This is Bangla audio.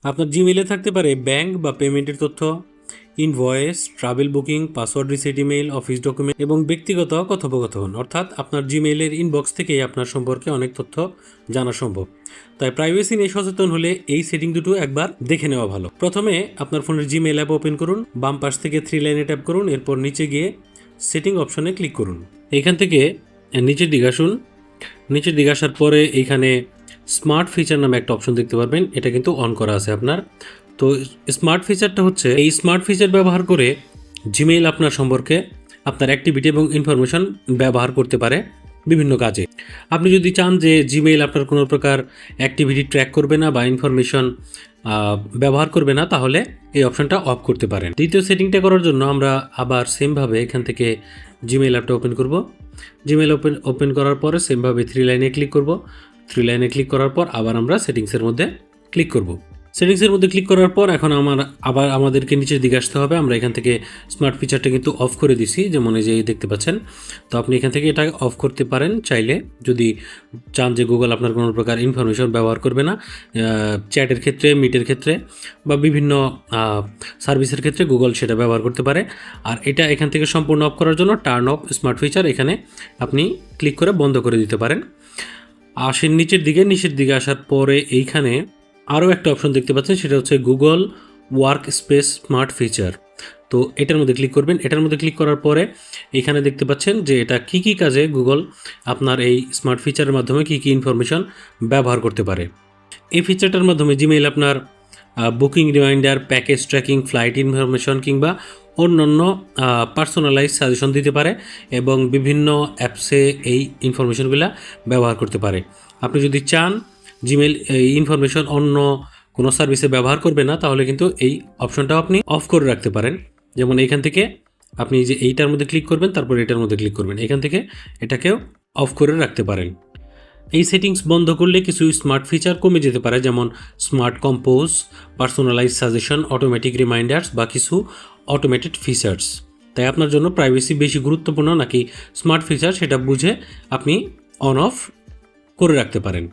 আপনার জিমেইলে থাকতে পারে ব্যাংক বা পেমেন্টের তথ্য, invoice, travel booking, password reset email, office document এবং ব্যক্তিগত কথোপকথন। অর্থাৎ আপনার জিমেইলের ইনবক্স থেকেই আপনার সম্পর্কে অনেক তথ্য জানা সম্ভব। তাই প্রাইভেসি নিয়ে সচেতন হলে এই সেটিং দুটো একবার দেখে নেওয়া ভালো। প্রথমে আপনার ফোনের জিমেইল অ্যাপ ওপেন করুন, বাম পাশ থেকে 3 লাইনে ট্যাপ করুন, এরপর নিচে গিয়ে সেটিং অপশনে ক্লিক করুন। এইখান থেকে নিচের দিকে আসুন। নিচের দিকে আসার পরে এইখানে স্মার্ট ফিচার নামে একটা অপশন দেখতে পারবেন, এটা কিন্তু অন করা আছে আপনার। তো স্মার্ট ফিচারটা হচ্ছে, এই স্মার্ট ফিচার ব্যবহার করে জিমেইল আপনার সম্পর্কে আপনার অ্যাক্টিভিটি এবং ইনফরমেশন ব্যবহার করতে পারে বিভিন্ন কাজে। আপনি যদি চান যে জিমেইল আপনার কোনো প্রকার অ্যাক্টিভিটি ট্র্যাক করবে না বা ইনফরমেশন ব্যবহার করবে না, তাহলে এই অপশনটা অফ করতে পারেন। দ্বিতীয় সেটিংটা করার জন্য আমরা আবার সেমভাবে এখান থেকে জিমেইল অ্যাপটা ওপেন করব। জিমেইল ওপেন করার পরে সেমভাবে 3 লাইনে ক্লিক করব। 3 লাইনে ক্লিক করার পর আবার আমরা সেটিংসের মধ্যে ক্লিক করব। সেটিংসের মধ্যে ক্লিক করার পর এখন আবার আমাদেরকে নিচের দিকে আসতে হবে। আমরা এখান থেকে স্মার্ট ফিচারটা কিন্তু অফ করে দিছি, যেমন এই যে দেখতে পাচ্ছেন। তো আপনি এখান থেকে এটা অফ করতে পারেন চাইলে, যদি চান যে গুগল আপনার কোনো প্রকার ইনফরমেশন ব্যবহার করবে না। চ্যাটের ক্ষেত্রে, মিটের ক্ষেত্রে বা বিভিন্ন সার্ভিসের ক্ষেত্রে গুগল সেটা ব্যবহার করতে পারে। আর এটা এখান থেকে সম্পূর্ণ অফ করার জন্য টার্ন অফ স্মার্ট ফিচার এখানে আপনি ক্লিক করে বন্ধ করে দিতে পারেন। আসেন নিচের দিকে আসার পরে এইখানে আরও একটা অপশন দেখতে পাচ্ছেন, সেটা হচ্ছে Google work space smart feature. তো এটার মধ্যে ক্লিক করবেন। এটার মধ্যে ক্লিক করার পরে এখানে দেখতে পাচ্ছেন যে এটা কী কী কাজে গুগল আপনার এই স্মার্ট ফিচারের মাধ্যমে কী কী ইনফরমেশন ব্যবহার করতে পারে। এই ফিচারটার মাধ্যমে জিমেইল আপনার booking reminder, package tracking, flight information কিংবা অন্যান্য পার্সোনালাইজ সাজেশন দিতে পারে এবং বিভিন্ন অ্যাপসে এই ইনফরমেশনগুলো ব্যবহার করতে পারে। আপনি যদি চান জিমেইল এই ইনফরমেশন অন্য কোনো সার্ভিসে ব্যবহার করবে না, তাহলে কিন্তু এই অপশনটাও আপনি অফ করে রাখতে পারেন। যেমন এইখান থেকে আপনি যে এইটার মধ্যে ক্লিক করবেন, তারপর এটার মধ্যে ক্লিক করবেন, এখান থেকে এটাকেও অফ করে রাখতে পারেন। এই সেটিংস বন্ধ করলে কিছু স্মার্ট ফিচার কমে যেতে পারে, যেমন smart compose, personalize suggestion, automatic reminders বা কিছু অটোমেটেড ফিচার্স। তাই আপনার জন্য প্রাইভেসি বেশি গুরুত্বপূর্ণ নাকি স্মার্ট ফিচার, সেটা বুঝে আপনি অন অফ করে রাখতে পারেন।